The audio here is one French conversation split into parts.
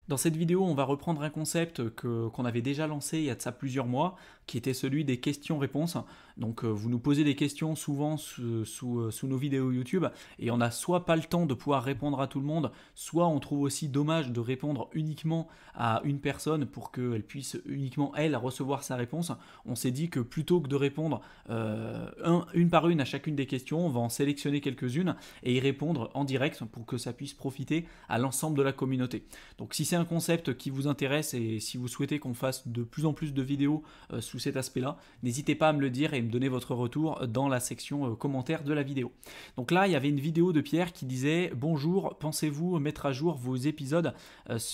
Dans cette vidéo, on va reprendre un concept qu'on avait déjà lancé il y a de ça plusieurs mois, qui était celui des questions-réponses. Donc vous nous posez des questions souvent sous nos vidéos YouTube, et on n'a soit pas le temps de pouvoir répondre à tout le monde, soit on trouve aussi dommage de répondre uniquement à une personne pour qu'elle puisse uniquement, elle, recevoir sa réponse. On s'est dit que plutôt que de répondre une par une à chacune des questions, on va en sélectionner quelques-unes et y répondre en direct pour que ça puisse profiter à l'ensemble de la communauté. Donc si c'est un concept qui vous intéresse et si vous souhaitez qu'on fasse de plus en plus de vidéos sous cet aspect-là, n'hésitez pas à me le dire et me donner votre retour dans la section commentaires de la vidéo. Donc là, il y avait une vidéo de Pierre qui disait « Bonjour, pensez-vous mettre à jour vos épisodes,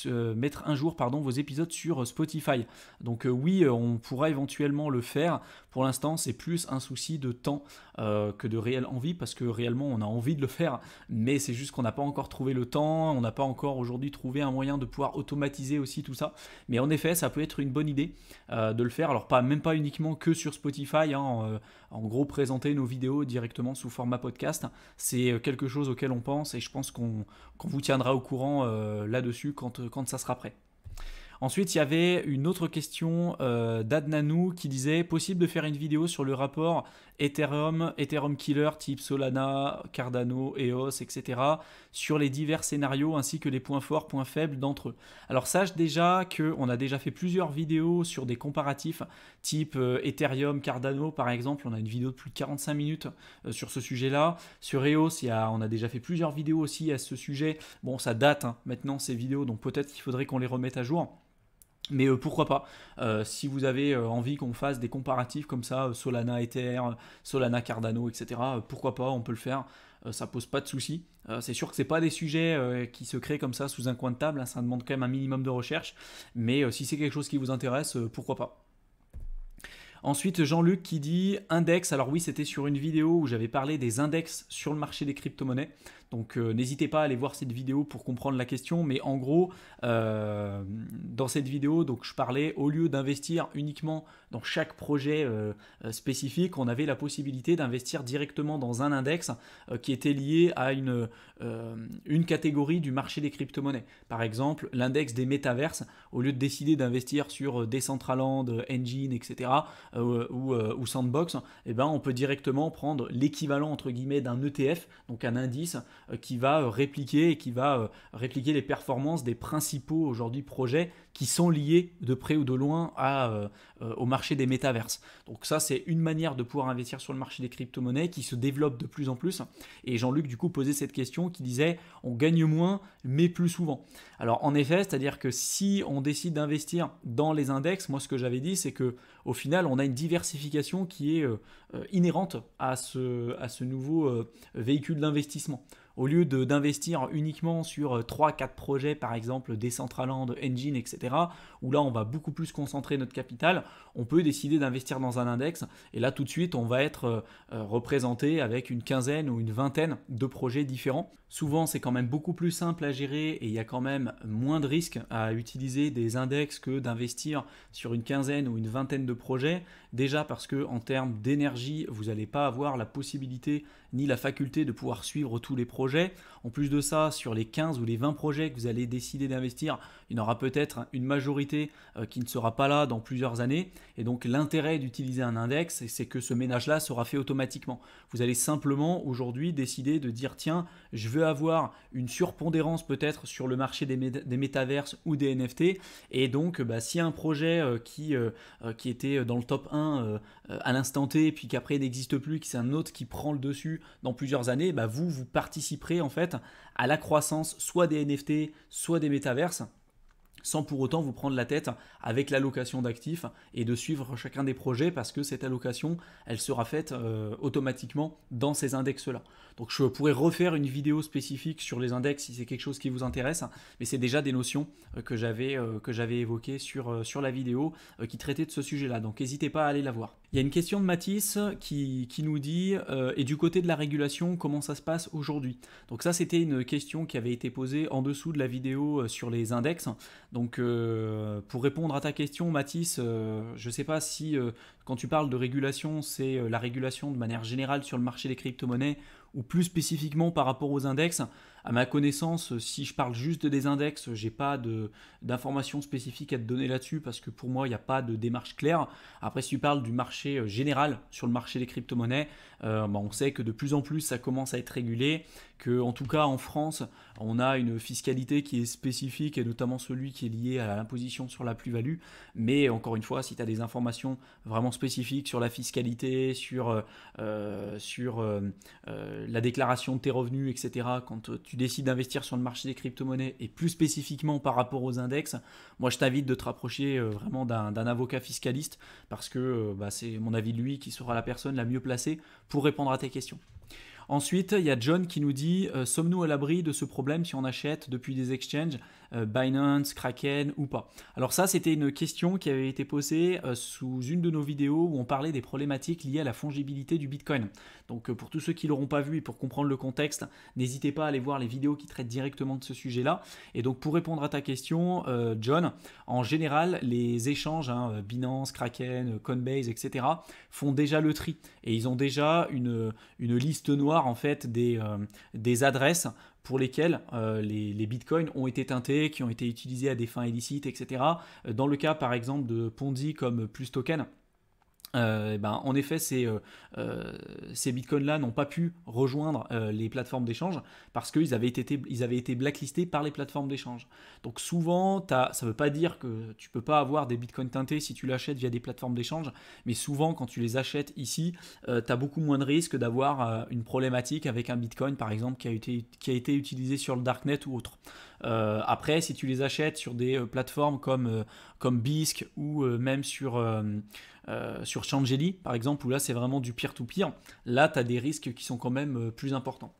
mettre un jour vos épisodes sur Spotify ?» Donc oui, on pourra éventuellement le faire. Pour l'instant, c'est plus un souci de temps que de réelle envie, parce que réellement, on a envie de le faire, mais c'est juste qu'on n'a pas encore trouvé le temps, on n'a pas encore aujourd'hui trouvé un moyen de pouvoir automatiser aussi tout ça. Mais en effet, ça peut être une bonne idée de le faire. Alors même pas uniquement que sur Spotify, en gros présenter nos vidéos directement sous format podcast. C'est quelque chose auquel on pense et je pense qu'on vous tiendra au courant là-dessus quand ça sera prêt. Ensuite, il y avait une autre question d'Adnanou qui disait « Possible de faire une vidéo sur le rapport Ethereum Killer type Solana, Cardano, EOS, etc. sur les divers scénarios ainsi que les points forts, points faibles d'entre eux. » Alors sache déjà qu'on a déjà fait plusieurs vidéos sur des comparatifs type Ethereum, Cardano par exemple. On a une vidéo de plus de 45 minutes sur ce sujet-là. Sur EOS, on a déjà fait plusieurs vidéos aussi à ce sujet. Bon, ça date maintenant ces vidéos, donc peut-être qu'il faudrait qu'on les remette à jour. Mais pourquoi pas, si vous avez envie qu'on fasse des comparatifs comme ça, Solana Ether, Solana Cardano, etc., pourquoi pas, on peut le faire, ça pose pas de soucis. C'est sûr que c'est pas des sujets qui se créent comme ça sous un coin de table, hein, ça demande quand même un minimum de recherche, mais si c'est quelque chose qui vous intéresse, pourquoi pas. Ensuite, Jean-Luc qui dit index. Alors oui, c'était sur une vidéo où j'avais parlé des index sur le marché des crypto-monnaies. Donc n'hésitez pas à aller voir cette vidéo pour comprendre la question. Mais en gros, dans cette vidéo, donc, je parlais, au lieu d'investir uniquement dans chaque projet spécifique, on avait la possibilité d'investir directement dans un index qui était lié à une catégorie du marché des crypto-monnaies. Par exemple, l'index des métaverses, au lieu de décider d'investir sur Decentraland, Engine, etc., ou Sandbox, eh ben, on peut directement prendre l'équivalent entre guillemets d'un ETF, donc un indice qui va répliquer les performances des principaux aujourd'hui projets qui sont liés de près ou de loin au marché des métaverses. Donc ça, c'est une manière de pouvoir investir sur le marché des crypto-monnaies qui se développe de plus en plus. Et Jean-Luc du coup posait cette question qui disait on gagne moins mais plus souvent. Alors en effet, c'est-à-dire que si on décide d'investir dans les index, moi ce que j'avais dit c'est que au final on a une diversification qui est inhérente à ce nouveau véhicule d'investissement. Au lieu d'investir uniquement sur 3-4 projets, par exemple Decentraland, Engine, etc., où là on va beaucoup plus concentrer notre capital, on peut décider d'investir dans un index, et là tout de suite on va être représenté avec une quinzaine ou une vingtaine de projets différents. Souvent c'est quand même beaucoup plus simple à gérer et il y a quand même moins de risques à utiliser des index que d'investir sur une quinzaine ou une vingtaine de projets. Déjà parce que en termes d'énergie, vous n'allez pas avoir la possibilité ni la faculté de pouvoir suivre tous les projets. En plus de ça, sur les 15 ou les 20 projets que vous allez décider d'investir, il y en aura peut-être une majorité qui ne sera pas là dans plusieurs années. Et donc l'intérêt d'utiliser un index, c'est que ce ménage-là sera fait automatiquement. Vous allez simplement aujourd'hui décider de dire tiens, je veux avoir une surpondérance peut-être sur le marché des métaverses ou des NFT. Et donc s'il y a un projet qui était dans le top 1 à l'instant T, puis qu'après il n'existe plus, que c'est un autre qui prend le dessus dans plusieurs années, vous participerez en fait à la croissance soit des NFT, soit des métaverses, sans pour autant vous prendre la tête avec l'allocation d'actifs et de suivre chacun des projets parce que cette allocation, elle sera faite automatiquement dans ces index-là. Donc je pourrais refaire une vidéo spécifique sur les index si c'est quelque chose qui vous intéresse, mais c'est déjà des notions que j'avais évoquées sur la vidéo qui traitait de ce sujet-là, donc n'hésitez pas à aller la voir. Il y a une question de Mathis qui nous dit et du côté de la régulation, comment ça se passe aujourd'hui? Donc ça, c'était une question qui avait été posée en dessous de la vidéo sur les index. Donc pour répondre à ta question, Mathis, je ne sais pas si quand tu parles de régulation, c'est la régulation de manière générale sur le marché des crypto-monnaies ou plus spécifiquement par rapport aux index. À ma connaissance, si je parle juste des index, j'ai pas d'informations spécifiques à te donner là-dessus parce que pour moi, il n'y a pas de démarche claire. Après, si tu parles du marché général sur le marché des crypto-monnaies, on sait que de plus en plus ça commence à être régulé, que en tout cas en France, on a une fiscalité qui est spécifique et notamment celui qui est lié à l'imposition sur la plus-value. Mais encore une fois, si tu as des informations vraiment spécifiques sur la fiscalité, sur la déclaration de tes revenus, etc., quand tu décides d'investir sur le marché des crypto-monnaies et plus spécifiquement par rapport aux index, moi je t'invite de te rapprocher vraiment d'un avocat fiscaliste parce que c'est mon avis de lui qui sera la personne la mieux placée pour répondre à tes questions. Ensuite, il y a John qui nous dit sommes-nous à l'abri de ce problème si on achète depuis des exchanges, Binance, Kraken ou pas? Alors ça, c'était une question qui avait été posée sous une de nos vidéos où on parlait des problématiques liées à la fongibilité du Bitcoin. Donc pour tous ceux qui ne l'auront pas vu et pour comprendre le contexte, n'hésitez pas à aller voir les vidéos qui traitent directement de ce sujet-là. Et donc pour répondre à ta question, John, en général, les échanges, Binance, Kraken, Coinbase, etc., font déjà le tri. Et ils ont déjà une liste noire en fait des adresses pour lesquelles les bitcoins ont été teintés, qui ont été utilisés à des fins illicites, etc. Dans le cas par exemple de Ponzi comme Plus Token, en effet, ces bitcoins-là n'ont pas pu rejoindre les plateformes d'échange parce qu'ils avaient été blacklistés par les plateformes d'échange. Donc souvent, ça ne veut pas dire que tu ne peux pas avoir des bitcoins teintés si tu l'achètes via des plateformes d'échange, mais souvent, quand tu les achètes ici, tu as beaucoup moins de risques d'avoir une problématique avec un bitcoin, par exemple, qui a été utilisé sur le darknet ou autre. Après, si tu les achètes sur des plateformes comme Bisq ou même sur Changeli, par exemple, où là c'est vraiment du peer-to-peer, là tu as des risques qui sont quand même plus importants.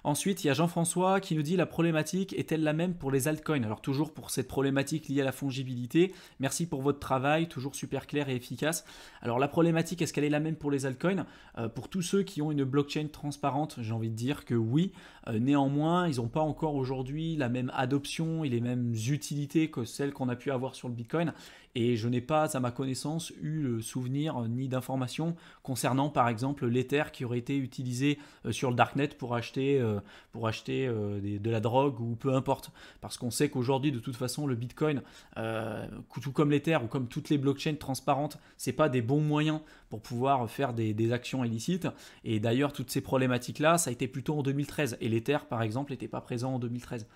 Ensuite, il y a Jean-François qui nous dit la problématique est-elle la même pour les altcoins? Alors toujours pour cette problématique liée à la fongibilité, merci pour votre travail, toujours super clair et efficace. Alors la problématique, est-ce qu'elle est la même pour les altcoins? Pour tous ceux qui ont une blockchain transparente, j'ai envie de dire que oui. Néanmoins, ils n'ont pas encore aujourd'hui la même adoption et les mêmes utilités que celles qu'on a pu avoir sur le Bitcoin. Et je n'ai pas, à ma connaissance, eu le souvenir ni d'informations concernant, par exemple, l'Ether qui aurait été utilisé sur le Darknet pour acheter de la drogue ou peu importe. Parce qu'on sait qu'aujourd'hui, de toute façon, le Bitcoin, tout comme l'Ether ou comme toutes les blockchains transparentes, c'est pas des bons moyens pour pouvoir faire des actions illicites. Et d'ailleurs, toutes ces problématiques-là, ça a été plutôt en 2013. Et l'Ether, par exemple, n'était pas présent en 2013.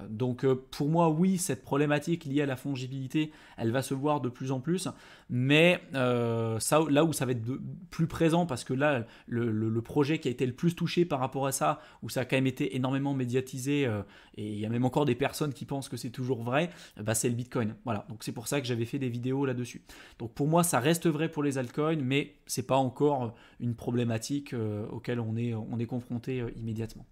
Donc, pour moi, oui, cette problématique liée à la fongibilité, elle va se voir de plus en plus. Mais là où ça va être plus présent, parce que là, le projet qui a été le plus touché par rapport à ça, où ça a quand même été énormément médiatisé, et il y a même encore des personnes qui pensent que c'est toujours vrai, c'est le Bitcoin. Voilà, donc c'est pour ça que j'avais fait des vidéos là-dessus. Donc pour moi, ça reste vrai pour les altcoins, mais c'est pas encore une problématique auquel on est confronté immédiatement.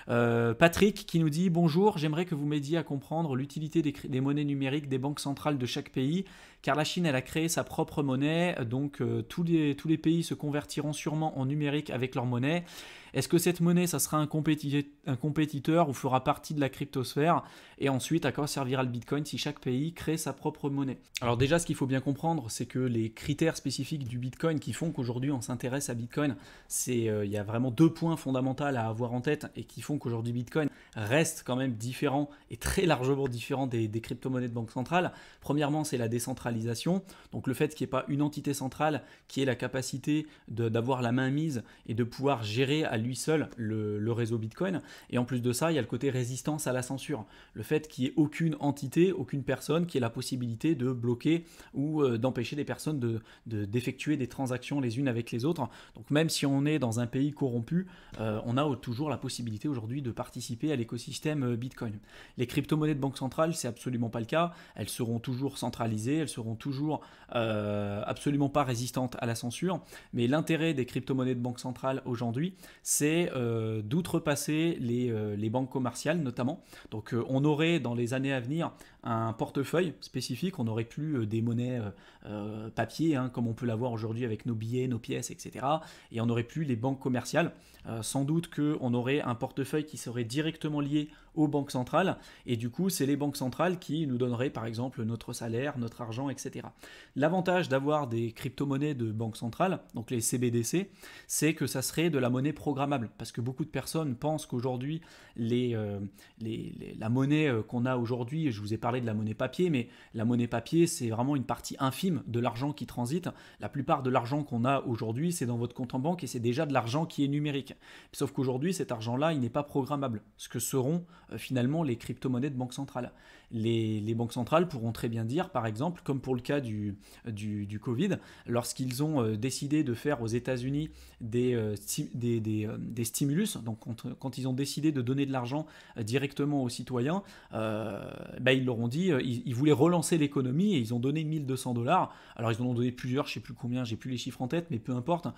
Patrick qui nous dit bonjour, j'aimerais que vous m'aidiez à comprendre l'utilité des monnaies numériques des banques centrales de chaque pays, car la Chine elle a créé sa propre monnaie, donc tous les pays se convertiront sûrement en numérique avec leur monnaie. Est-ce que cette monnaie, ça sera un compétiteur ou fera partie de la cryptosphère? Et ensuite, à quoi servira le Bitcoin si chaque pays crée sa propre monnaie? Alors déjà, ce qu'il faut bien comprendre, c'est que les critères spécifiques du Bitcoin qui font qu'aujourd'hui on s'intéresse à Bitcoin, il y a vraiment 2 points fondamentaux à avoir en tête et qui font qu'aujourd'hui Bitcoin reste quand même différent et très largement différent des crypto-monnaies de banque centrale. Premièrement, c'est la décentralisation, donc le fait qu'il n'y ait pas une entité centrale qui ait la capacité d'avoir la main mise et de pouvoir gérer à lui seul le réseau Bitcoin. Et en plus de ça, il y a le côté résistance à la censure. Le fait qu'il n'y ait aucune entité, aucune personne qui ait la possibilité de bloquer ou d'empêcher des personnes d'effectuer des transactions les unes avec les autres. Donc même si on est dans un pays corrompu, on a toujours la possibilité aujourd'hui de participer à l'écosystème Bitcoin. Les crypto-monnaies de banque centrale, c'est absolument pas le cas. Elles seront toujours centralisées, elles seront toujours absolument pas résistantes à la censure. Mais l'intérêt des crypto-monnaies de banque centrale aujourd'hui, c'est d'outrepasser les banques commerciales notamment. Donc on aurait dans les années à venir un portefeuille spécifique, on n'aurait plus des monnaies papier comme on peut l'avoir aujourd'hui avec nos billets, nos pièces, etc. Et on n'aurait plus les banques commerciales. Sans doute qu'on aurait un portefeuille qui serait directement lié aux banques centrales. Et du coup, c'est les banques centrales qui nous donneraient par exemple notre salaire, notre argent, etc. L'avantage d'avoir des crypto-monnaies de banque centrale, donc les CBDC, c'est que ça serait de la monnaie programmable. Parce que beaucoup de personnes pensent qu'aujourd'hui, la monnaie qu'on a aujourd'hui, je vous ai parlé de la monnaie papier, mais la monnaie papier, c'est vraiment une partie infime de l'argent qui transite. La plupart de l'argent qu'on a aujourd'hui, c'est dans votre compte en banque et c'est déjà de l'argent qui est numérique. Sauf qu'aujourd'hui, cet argent-là, il n'est pas programmable. Ce que seront finalement les crypto-monnaies de banque centrale. Les banques centrales pourront très bien dire, par exemple, comme pour le cas du Covid, lorsqu'ils ont décidé de faire aux États-Unis des stimulus, donc quand ils ont décidé de donner de l'argent directement aux citoyens, ils leur ont dit, ils voulaient relancer l'économie et ils ont donné 1200 $. Alors ils en ont donné plusieurs, je sais plus combien, j'ai plus les chiffres en tête, mais peu importe.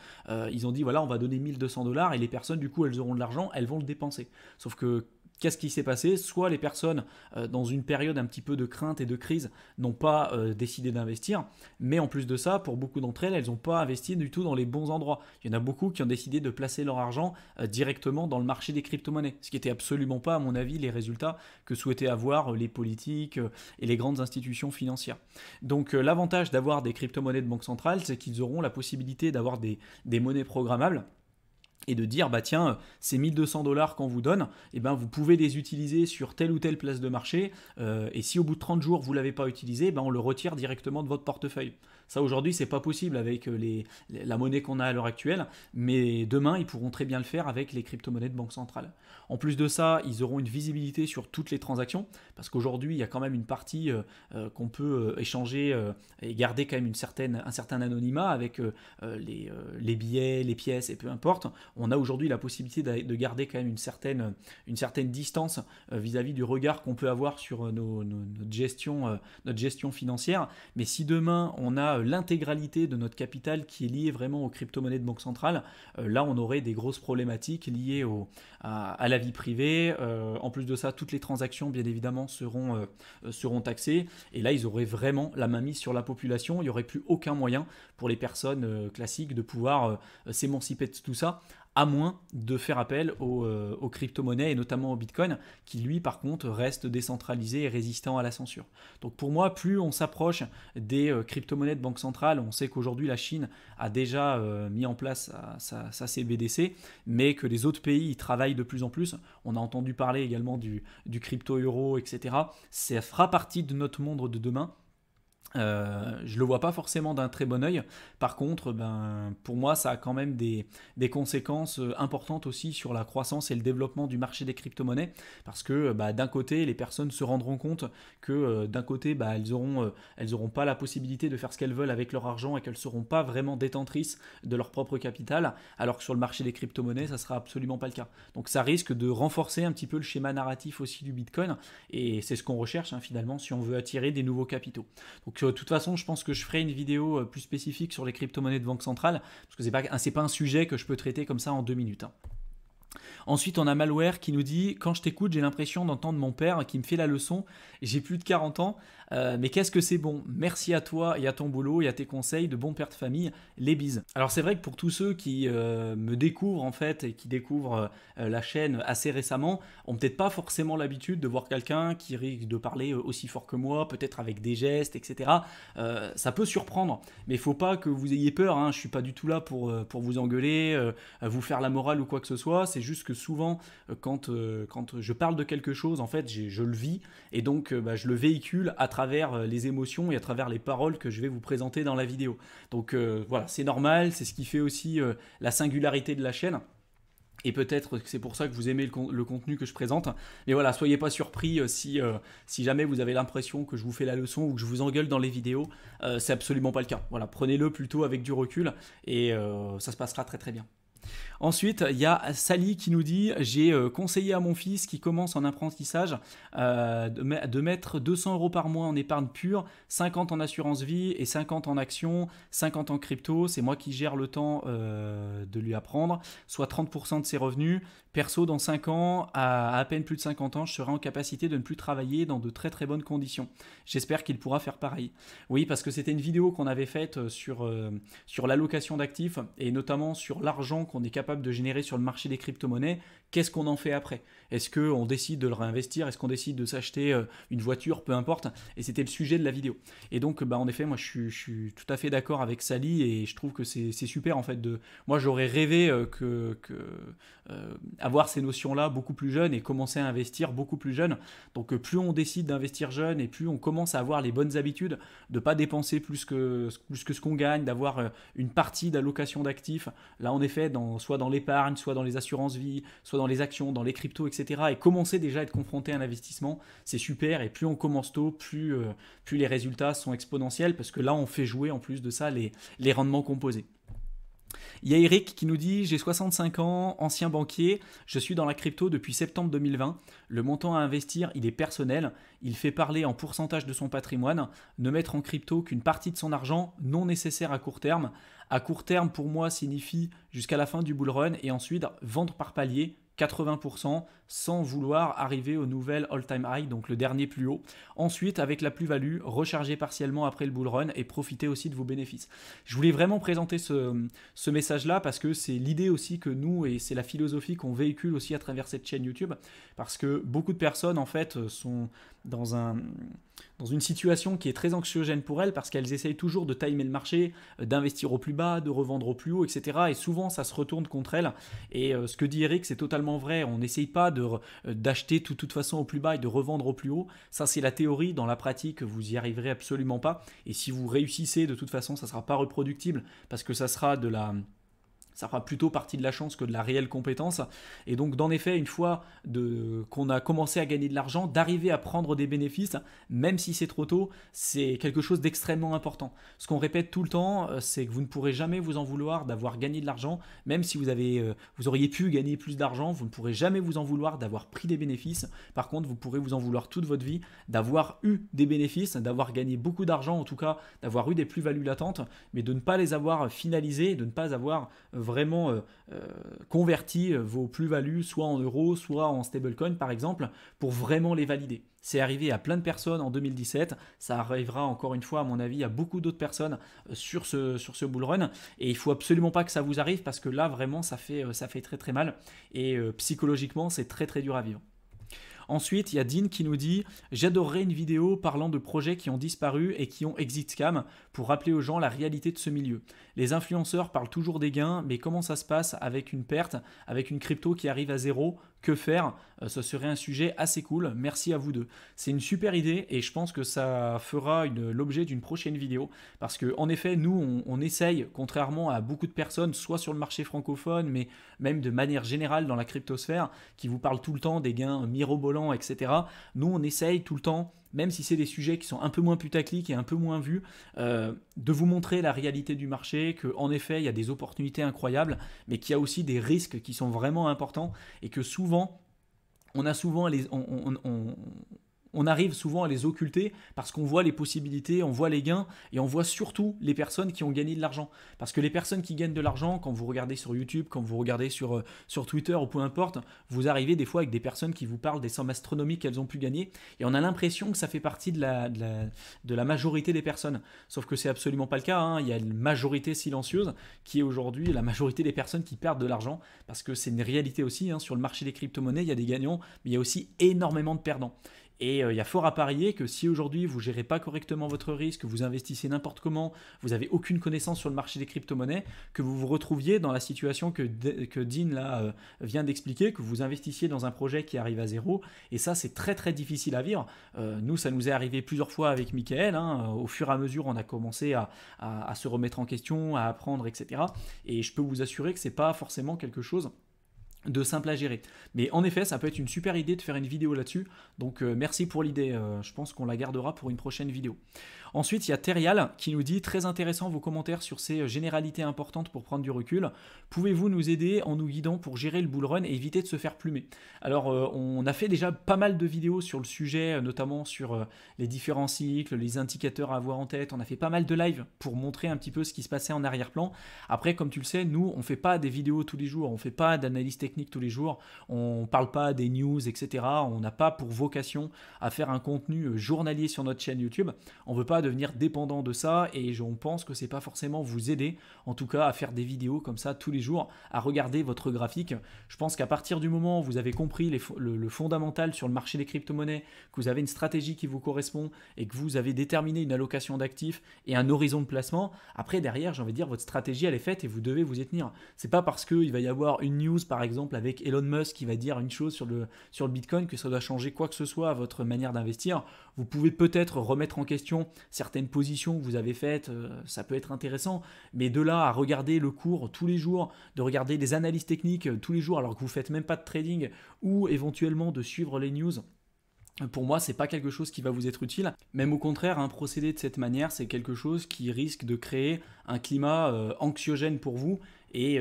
Ils ont dit voilà, on va donner 1200 $ et les personnes, du coup, elles auront de l'argent, elles vont le dépenser. Sauf que qu'est-ce qui s'est passé? Soit les personnes, dans une période un petit peu de crainte et de crise, n'ont pas décidé d'investir, mais en plus de ça, pour beaucoup d'entre elles, elles n'ont pas investi du tout dans les bons endroits. Il y en a beaucoup qui ont décidé de placer leur argent directement dans le marché des crypto-monnaies, ce qui n'était absolument pas, à mon avis, les résultats que souhaitaient avoir les politiques et les grandes institutions financières. Donc l'avantage d'avoir des crypto-monnaies de banque centrale, c'est qu'ils auront la possibilité d'avoir des monnaies programmables, et de dire bah tiens, ces 1200 $ qu'on vous donne, eh ben vous pouvez les utiliser sur telle ou telle place de marché, et si au bout de 30 jours vous ne l'avez pas utilisé, ben on le retire directement de votre portefeuille. Ça aujourd'hui c'est pas possible avec la monnaie qu'on a à l'heure actuelle, mais demain ils pourront très bien le faire avec les crypto-monnaies de banque centrale. En plus de ça, ils auront une visibilité sur toutes les transactions, parce qu'aujourd'hui il y a quand même une partie qu'on peut échanger et garder quand même un certain anonymat avec les billets, les pièces et peu importe. On a aujourd'hui la possibilité de garder quand même une certaine distance vis-à-vis du regard qu'on peut avoir sur notre gestion financière. Mais si demain on a l'intégralité de notre capital qui est lié vraiment aux crypto-monnaies de banque centrale, là on aurait des grosses problématiques liées à la vie privée. En plus de ça, toutes les transactions bien évidemment seront taxées, et là ils auraient vraiment la main mise sur la population. Il n'y aurait plus aucun moyen pour les personnes classiques de pouvoir s'émanciper de tout ça, à moins de faire appel aux crypto-monnaies et notamment au Bitcoin, qui lui par contre reste décentralisé et résistant à la censure. Donc pour moi, plus on s'approche des crypto-monnaies de banque centrale, on sait qu'aujourd'hui la Chine a déjà mis en place sa CBDC, mais que les autres pays y travaillent de plus en plus. On a entendu parler également du crypto-euro, etc. Ça fera partie de notre monde de demain. Je le vois pas forcément d'un très bon œil. Par contre, pour moi, ça a quand même des conséquences importantes aussi sur la croissance et le développement du marché des crypto-monnaies, parce que d'un côté, les personnes se rendront compte que d'un côté, elles auront pas la possibilité de faire ce qu'elles veulent avec leur argent et qu'elles seront pas vraiment détentrices de leur propre capital, alors que sur le marché des crypto-monnaies, ça sera absolument pas le cas. Donc ça risque de renforcer un petit peu le schéma narratif aussi du Bitcoin, et c'est ce qu'on recherche finalement si on veut attirer des nouveaux capitaux. Donc de toute façon, je pense que je ferai une vidéo plus spécifique sur les crypto-monnaies de banque centrale, parce que c'est pas un sujet que je peux traiter comme ça en 2 minutes. Ensuite, on a Malware qui nous dit « Quand je t'écoute, j'ai l'impression d'entendre mon père qui me fait la leçon. J'ai plus de 40 ans, mais qu'est-ce que c'est bon. Merci à toi et à ton boulot et à tes conseils de bon père de famille. Les bises. » Alors c'est vrai que pour tous ceux qui me découvrent en fait et qui découvrent la chaîne assez récemment, ont peut-être pas forcément l'habitude de voir quelqu'un qui risque de parler aussi fort que moi, peut-être avec des gestes, etc. Ça peut surprendre, mais il ne faut pas que vous ayez peur. Je ne suis pas du tout là pour vous engueuler, vous faire la morale ou quoi que ce soit. C'est juste que souvent, quand je parle de quelque chose, en fait, je le vis, et donc je le véhicule à travers les émotions et à travers les paroles que je vais vous présenter dans la vidéo. Donc voilà, c'est normal, c'est ce qui fait aussi la singularité de la chaîne. Et peut-être que c'est pour ça que vous aimez le contenu que je présente. Mais voilà, soyez pas surpris si jamais vous avez l'impression que je vous fais la leçon ou que je vous engueule dans les vidéos. C'est absolument pas le cas. Voilà, prenez-le plutôt avec du recul et ça se passera très très bien. Ensuite, il y a Sally qui nous dit « J'ai conseillé à mon fils qui commence en apprentissage de mettre 200 € par mois en épargne pure, 50 en assurance vie et 50 en actions, 50 en crypto. C'est moi qui gère le temps de lui apprendre, soit 30% de ses revenus. Perso, dans 5 ans, à peine plus de 50 ans, je serai en capacité de ne plus travailler dans de très très bonnes conditions. J'espère qu'il pourra faire pareil. » Oui, parce que c'était une vidéo qu'on avait faite sur l'allocation d'actifs et notamment sur l'argent qu'on est capable de générer sur le marché des crypto-monnaies qu'est-ce qu'on en fait après? Est-ce qu'on décide de le réinvestir? Est-ce qu'on décide de s'acheter une voiture? Peu importe. Et c'était le sujet de la vidéo. Et donc, en effet, moi, je suis tout à fait d'accord avec Sally et je trouve que c'est super, en fait. Moi, j'aurais rêvé avoir ces notions-là beaucoup plus jeune et commencer à investir beaucoup plus jeune. Donc, plus on décide d'investir jeune et plus on commence à avoir les bonnes habitudes de ne pas dépenser plus que ce qu'on gagne, d'avoir une partie d'allocation d'actifs. Là, en effet, soit dans l'épargne, soit dans les assurances vie, soit dans les actions, dans les cryptos, etc. Et commencer déjà à être confronté à un investissement, c'est super. Et plus on commence tôt, plus les résultats sont exponentiels parce que là, on fait jouer en plus de ça les rendements composés. Il y a Eric qui nous dit: j'ai 65 ans, ancien banquier, je suis dans la crypto depuis septembre 2020. Le montant à investir, il est personnel. Il fait parler en pourcentage de son patrimoine. Ne mettre en crypto qu'une partie de son argent non nécessaire à court terme. À court terme, pour moi, signifie jusqu'à la fin du bull run et ensuite vendre par palier. 80% sans vouloir arriver au nouvel all-time high, donc le dernier plus haut. Ensuite, avec la plus-value, recharger partiellement après le bull run et profiter aussi de vos bénéfices. Je voulais vraiment présenter ce message-là parce que c'est l'idée aussi que nous, et c'est la philosophie qu'on véhicule aussi à travers cette chaîne YouTube, parce que beaucoup de personnes en fait sont dans une situation qui est très anxiogène pour elles parce qu'elles essayent toujours de timer le marché, d'investir au plus bas, de revendre au plus haut, etc. Et souvent, ça se retourne contre elles. Et ce que dit Eric, c'est totalement vrai. On n'essaye pas d'acheter de toute façon au plus bas et de revendre au plus haut. Ça, c'est la théorie. Dans la pratique, vous n'y arriverez absolument pas. Et si vous réussissez, de toute façon, ça ne sera pas reproductible parce que ça fera plutôt partie de la chance que de la réelle compétence. Et donc, dans les faits, une fois qu'on a commencé à gagner de l'argent, d'arriver à prendre des bénéfices, même si c'est trop tôt, c'est quelque chose d'extrêmement important. Ce qu'on répète tout le temps, c'est que vous ne pourrez jamais vous en vouloir d'avoir gagné de l'argent, même si vous auriez pu gagner plus d'argent, vous ne pourrez jamais vous en vouloir d'avoir pris des bénéfices. Par contre, vous pourrez vous en vouloir toute votre vie d'avoir eu des bénéfices, d'avoir gagné beaucoup d'argent, en tout cas d'avoir eu des plus-values latentes, mais de ne pas les avoir finalisées, de ne pas avoir vraiment converti vos plus-values soit en euros, soit en stablecoin par exemple, pour vraiment les valider. C'est arrivé à plein de personnes en 2017, ça arrivera encore une fois à mon avis à beaucoup d'autres personnes sur ce bull run, et il faut absolument pas que ça vous arrive parce que là vraiment ça fait très très mal et psychologiquement c'est très très dur à vivre. Ensuite, il y a Dean qui nous dit: j'adorerais une vidéo parlant de projets qui ont disparu et qui ont exit scam pour rappeler aux gens la réalité de ce milieu. Les influenceurs parlent toujours des gains, mais comment ça se passe avec une perte, avec une crypto qui arrive à zéro? Que faire? Ce serait un sujet assez cool. Merci à vous deux. C'est une super idée et je pense que ça fera l'objet d'une prochaine vidéo parce que en effet, nous, on essaye, contrairement à beaucoup de personnes, soit sur le marché francophone, mais même de manière générale dans la cryptosphère, qui vous parlent tout le temps des gains mirobolants, etc. Nous, on essaye tout le temps, même si c'est des sujets qui sont un peu moins putaclic et un peu moins vus, de vous montrer la réalité du marché, qu'en effet, il y a des opportunités incroyables, mais qu'il y a aussi des risques qui sont vraiment importants et que souvent, on arrive souvent à les occulter parce qu'on voit les possibilités, on voit les gains et on voit surtout les personnes qui ont gagné de l'argent. Parce que les personnes qui gagnent de l'argent, quand vous regardez sur YouTube, quand vous regardez sur Twitter ou peu importe, vous arrivez des fois avec des personnes qui vous parlent des sommes astronomiques qu'elles ont pu gagner et on a l'impression que ça fait partie de la majorité des personnes. Sauf que c'est absolument pas le cas, hein. Il y a une majorité silencieuse qui est aujourd'hui la majorité des personnes qui perdent de l'argent parce que c'est une réalité aussi, hein. Sur le marché des crypto-monnaies, il y a des gagnants, mais il y a aussi énormément de perdants. Et il y a fort à parier que si aujourd'hui vous ne gérez pas correctement votre risque, vous investissez n'importe comment, vous n'avez aucune connaissance sur le marché des crypto-monnaies, que vous vous retrouviez dans la situation que Dean là, vient d'expliquer, que vous investissiez dans un projet qui arrive à zéro. Et ça, c'est très très difficile à vivre. Nous, ça nous est arrivé plusieurs fois avec Mickaël. Hein. Au fur et à mesure, on a commencé à se remettre en question, à apprendre, etc. Et je peux vous assurer que ce n'est pas forcément quelque chose de simple à gérer. Mais en effet, ça peut être une super idée de faire une vidéo là-dessus. Donc merci pour l'idée, je pense qu'on la gardera pour une prochaine vidéo. Ensuite, il y a Terial qui nous dit: très intéressant vos commentaires sur ces généralités importantes pour prendre du recul. Pouvez-vous nous aider en nous guidant pour gérer le bull run et éviter de se faire plumer? Alors, on a fait déjà pas mal de vidéos sur le sujet, notamment sur les différents cycles, les indicateurs à avoir en tête. On a fait pas mal de lives pour montrer un petit peu ce qui se passait en arrière-plan. Après, comme tu le sais, nous, on ne fait pas des vidéos tous les jours, on ne fait pas d'analyse technique technique tous les jours, on ne parle pas des news, etc. On n'a pas pour vocation à faire un contenu journalier sur notre chaîne YouTube. On ne veut pas devenir dépendant de ça et on pense que c'est pas forcément vous aider, en tout cas à faire des vidéos comme ça tous les jours, à regarder votre graphique. Je pense qu'à partir du moment où vous avez compris le fondamental sur le marché des crypto-monnaies, que vous avez une stratégie qui vous correspond et que vous avez déterminé une allocation d'actifs et un horizon de placement, après derrière, j'ai envie de dire, votre stratégie elle est faite et vous devez vous y tenir. C'est pas parce qu'il va y avoir une news par exemple avec Elon Musk qui va dire une chose sur le Bitcoin que ça doit changer quoi que ce soit à votre manière d'investir. Vous pouvez peut-être remettre en question certaines positions que vous avez faites, ça peut être intéressant, mais de là à regarder le cours tous les jours, de regarder des analyses techniques tous les jours alors que vous faites même pas de trading ou éventuellement de suivre les news, pour moi, c'est pas quelque chose qui va vous être utile. Même au contraire, un procédé de cette manière, c'est quelque chose qui risque de créer un climat anxiogène pour vous et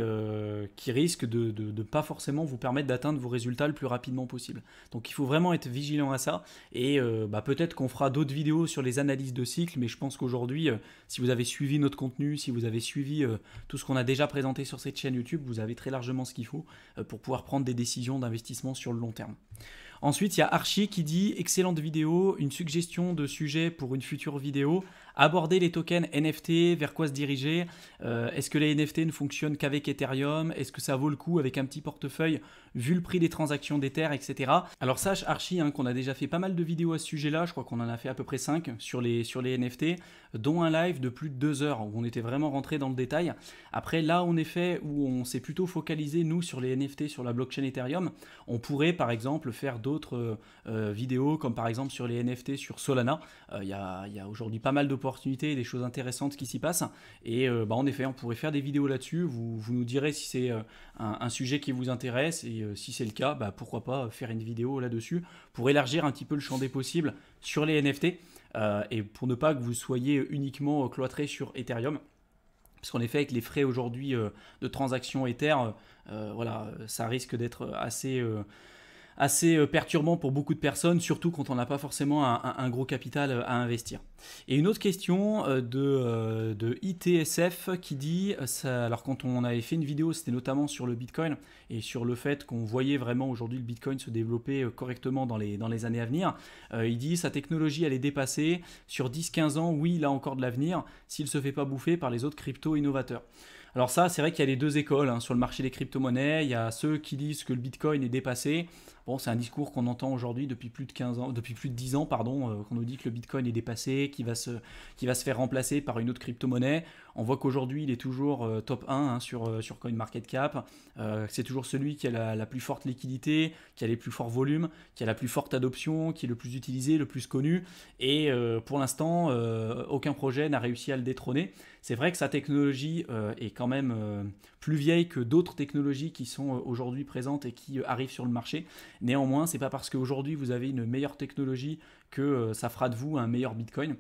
qui risque de ne pas forcément vous permettre d'atteindre vos résultats le plus rapidement possible. Donc il faut vraiment être vigilant à ça et peut-être qu'on fera d'autres vidéos sur les analyses de cycle, mais je pense qu'aujourd'hui, si vous avez suivi notre contenu, si vous avez suivi tout ce qu'on a déjà présenté sur cette chaîne YouTube, vous avez très largement ce qu'il faut pour pouvoir prendre des décisions d'investissement sur le long terme. Ensuite, il y a Archie qui dit « Excellente vidéo, une suggestion de sujet pour une future vidéo. Aborder les tokens NFT, vers quoi se diriger? Est-ce que les NFT ne fonctionnent qu'avec Ethereum? Est-ce que ça vaut le coup avec un petit portefeuille vu le prix des transactions d'Ether, etc. » Alors sache Archie qu'on a déjà fait pas mal de vidéos à ce sujet-là. Je crois qu'on en a fait à peu près 5 sur les NFT, dont un live de plus de 2 heures où on était vraiment rentré dans le détail. Après, là, en effet, où on s'est plutôt focalisé, nous, sur les NFT, sur la blockchain Ethereum, on pourrait, par exemple, faire d'autres vidéos, comme par exemple sur les NFT sur Solana. Il y a aujourd'hui pas mal d'opportunités et des choses intéressantes qui s'y passent. Et en effet, on pourrait faire des vidéos là-dessus. Vous nous direz si c'est un sujet qui vous intéresse et si c'est le cas, pourquoi pas faire une vidéo là-dessus pour élargir un petit peu le champ des possibles sur les NFT et pour ne pas que vous soyez uniquement cloîtré sur Ethereum. Parce qu'en effet, avec les frais aujourd'hui de transaction Ether, ça risque d'être assez perturbant pour beaucoup de personnes, surtout quand on n'a pas forcément un gros capital à investir. Et une autre question de ITSF qui dit, alors quand on avait fait une vidéo, c'était notamment sur le Bitcoin et sur le fait qu'on voyait vraiment aujourd'hui le Bitcoin se développer correctement dans les années à venir, il dit sa technologie elle est dépassée, sur 10-15 ans, oui, il a encore de l'avenir, s'il ne se fait pas bouffer par les autres crypto-innovateurs. Alors ça, c'est vrai qu'il y a les deux écoles sur le marché des crypto-monnaies. Il y a ceux qui disent que le Bitcoin est dépassé. Bon, c'est un discours qu'on entend aujourd'hui depuis plus de 15 ans, depuis plus de 10 ans, qu'on nous dit que le Bitcoin est dépassé, qu'il va se faire remplacer par une autre crypto-monnaie. On voit qu'aujourd'hui, il est toujours top 1 sur CoinMarketCap. C'est toujours celui qui a la plus forte liquidité, qui a les plus forts volumes, qui a la plus forte adoption, qui est le plus utilisé, le plus connu. Et pour l'instant, aucun projet n'a réussi à le détrôner. C'est vrai que sa technologie est quand même plus vieille que d'autres technologies qui sont aujourd'hui présentes et qui arrivent sur le marché. Néanmoins, c'est pas parce qu'aujourd'hui vous avez une meilleure technologie que ça fera de vous un meilleur Bitcoin.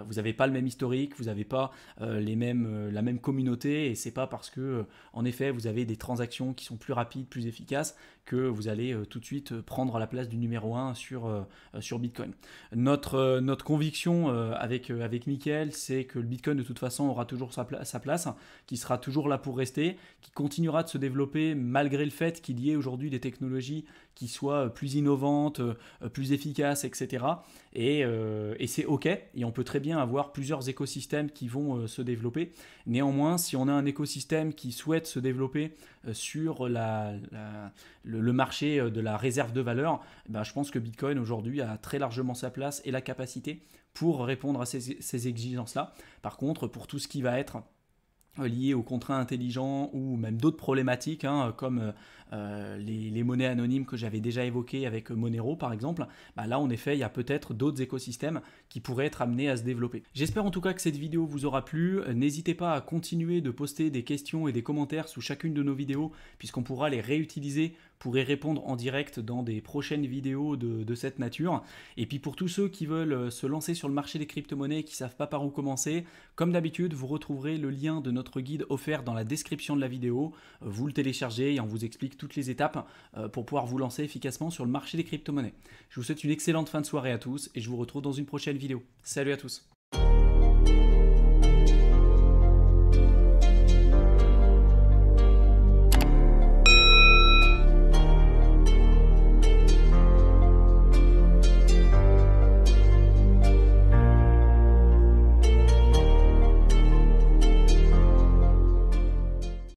Vous n'avez pas le même historique, vous n'avez pas la même communauté, et c'est pas parce que, en effet, vous avez des transactions qui sont plus rapides, plus efficaces, que vous allez tout de suite prendre la place du numéro 1 sur Bitcoin. Notre conviction avec Mickaël, c'est que le Bitcoin de toute façon aura toujours sa place, qui sera toujours là pour rester, qui continuera de se développer malgré le fait qu'il y ait aujourd'hui des technologies qui soient plus innovantes, plus efficaces, etc. Et c'est OK, et on peut très bien avoir plusieurs écosystèmes qui vont se développer. Néanmoins, si on a un écosystème qui souhaite se développer sur le marché de la réserve de valeur, je pense que Bitcoin aujourd'hui a très largement sa place et la capacité pour répondre à ces exigences-là. Par contre, pour tout ce qui va être liés aux contrats intelligents ou même d'autres problématiques comme les monnaies anonymes que j'avais déjà évoquées avec Monero par exemple, là en effet il y a peut-être d'autres écosystèmes qui pourraient être amenés à se développer. J'espère en tout cas que cette vidéo vous aura plu. N'hésitez pas à continuer de poster des questions et des commentaires sous chacune de nos vidéos puisqu'on pourra les réutiliser pour y répondre en direct dans des prochaines vidéos de cette nature. Et puis pour tous ceux qui veulent se lancer sur le marché des crypto-monnaies et qui ne savent pas par où commencer, comme d'habitude, vous retrouverez le lien de notre guide offert dans la description de la vidéo. Vous le téléchargez et on vous explique toutes les étapes pour pouvoir vous lancer efficacement sur le marché des crypto-monnaies. Je vous souhaite une excellente fin de soirée à tous et je vous retrouve dans une prochaine vidéo. Salut à tous!